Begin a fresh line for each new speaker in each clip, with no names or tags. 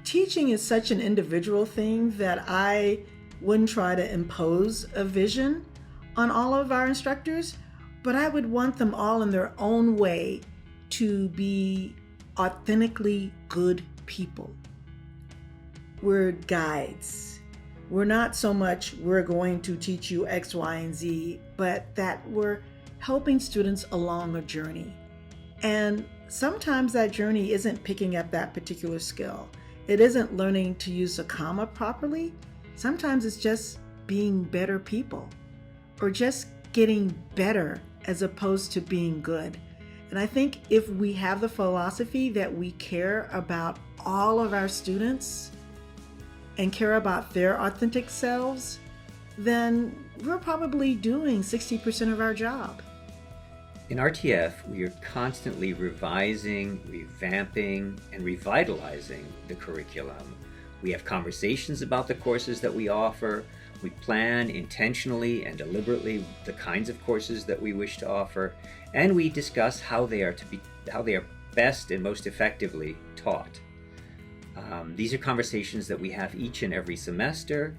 teaching is such an individual thing that I wouldn't try to impose a vision on all of our instructors, but I would want them all in their own way to be authentically good people. We're guides. We're not so much we're going to teach you X, Y, and Z, but that we're helping students along a journey. And sometimes that journey isn't picking up that particular skill. It isn't learning to use a comma properly. Sometimes it's just being better people or just getting better as opposed to being good. And I think if we have the philosophy that we care about all of our students and care about their authentic selves, then we're probably doing 60% of our job.
In RTF, we are constantly revising, revamping, and revitalizing the curriculum. We have conversations about the courses that we offer. We plan intentionally and deliberately the kinds of courses that we wish to offer, and we discuss how they are best and most effectively taught. These are conversations that we have each and every semester,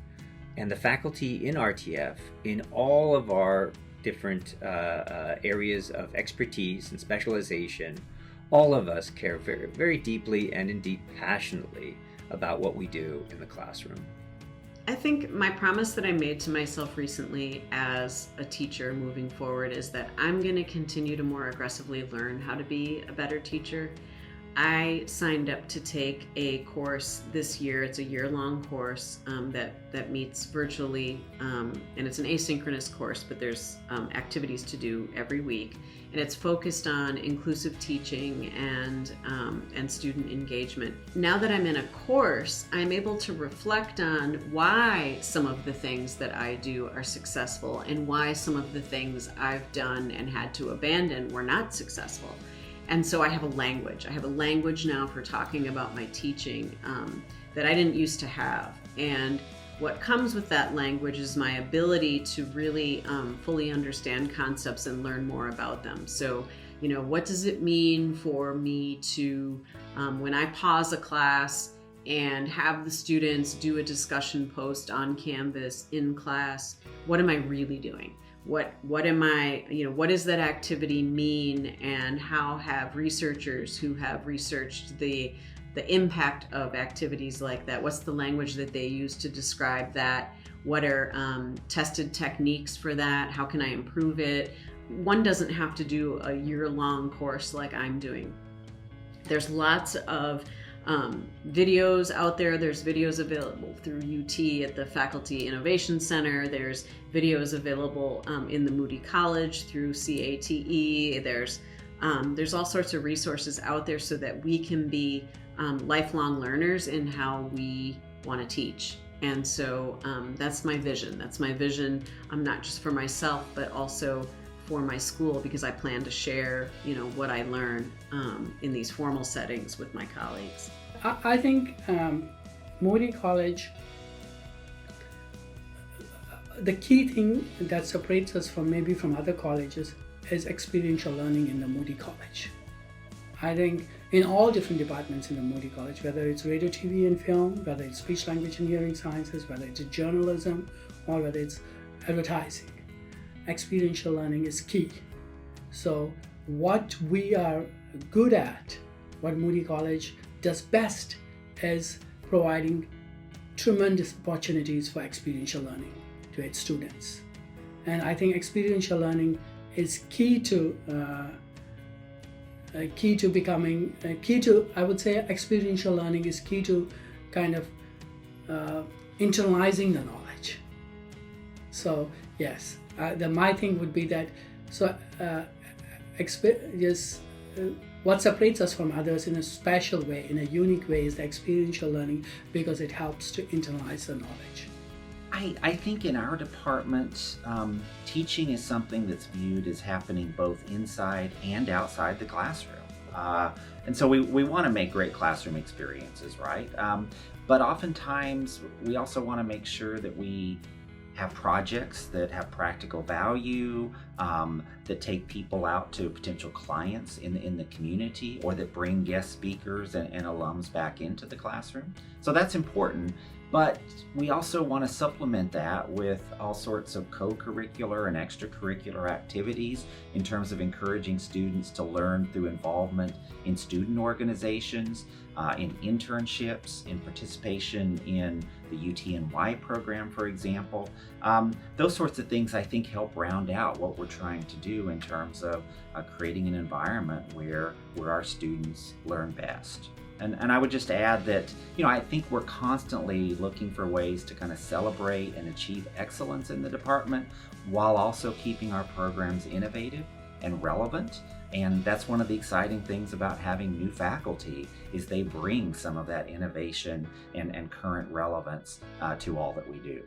and the faculty in RTF, in all of our different areas of expertise and specialization, all of us care very, very deeply and indeed passionately about what we do in the classroom.
I think my promise that I made to myself recently as a teacher moving forward is that I'm going to continue to more aggressively learn how to be a better teacher. I signed up to take a course this year. It's a year-long course that meets virtually, and it's an asynchronous course, but there's activities to do every week, and it's focused on inclusive teaching and student engagement. Now that I'm in a course, I'm able to reflect on why some of the things that I do are successful and why some of the things I've done and had to abandon were not successful. And so I have a language. I have a language now for talking about my teaching that I didn't used to have. And what comes with that language is my ability to really fully understand concepts and learn more about them. So, what does it mean for me to, when I pause a class and have the students do a discussion post on Canvas in class, what am I really doing? What am I, what does that activity mean, and how have researchers who have researched the impact of activities like that, what's the language that they use to describe that? What are tested techniques for that? How can I improve it? One doesn't have to do a year-long course like I'm doing. There's lots of videos out there. There's videos available through UT at the Faculty Innovation Center. There's videos available in the Moody College through CATE. There's all sorts of resources out there so that we can be lifelong learners in how we want to teach. And so that's my vision. That's my vision, not just for myself, but also for my school, because I plan to share, what I learn in these formal settings with my colleagues.
I think Moody College, the key thing that separates us from other colleges is experiential learning in the Moody College. I think in all different departments in the Moody College, whether it's radio, TV, and film, whether it's speech, language, and hearing sciences, whether it's journalism, or whether it's advertising, experiential learning is key. So what we are good at, what Moody College does best, is providing tremendous opportunities for experiential learning to its students. And I think experiential learning is key to I would say experiential learning is key to kind of internalizing the knowledge. So yes, my thing would be that what separates us from others in a special way, in a unique way, is the experiential learning, because it helps to internalize the knowledge.
I think in our department, teaching is something that's viewed as happening both inside and outside the classroom. And so we want to make great classroom experiences, right? But oftentimes we also want to make sure that we have projects that have practical value, that take people out to potential clients in the community, or that bring guest speakers and alums back into the classroom. So that's important. But we also want to supplement that with all sorts of co-curricular and extracurricular activities in terms of encouraging students to learn through involvement in student organizations, in internships, in participation in the UTNY program, for example. Those sorts of things I think help round out what we're trying to do in terms of creating an environment where our students learn best. And I would just add that, I think we're constantly looking for ways to kind of celebrate and achieve excellence in the department while also keeping our programs innovative and relevant. And that's one of the exciting things about having new faculty, is they bring some of that innovation and current relevance to all that we do.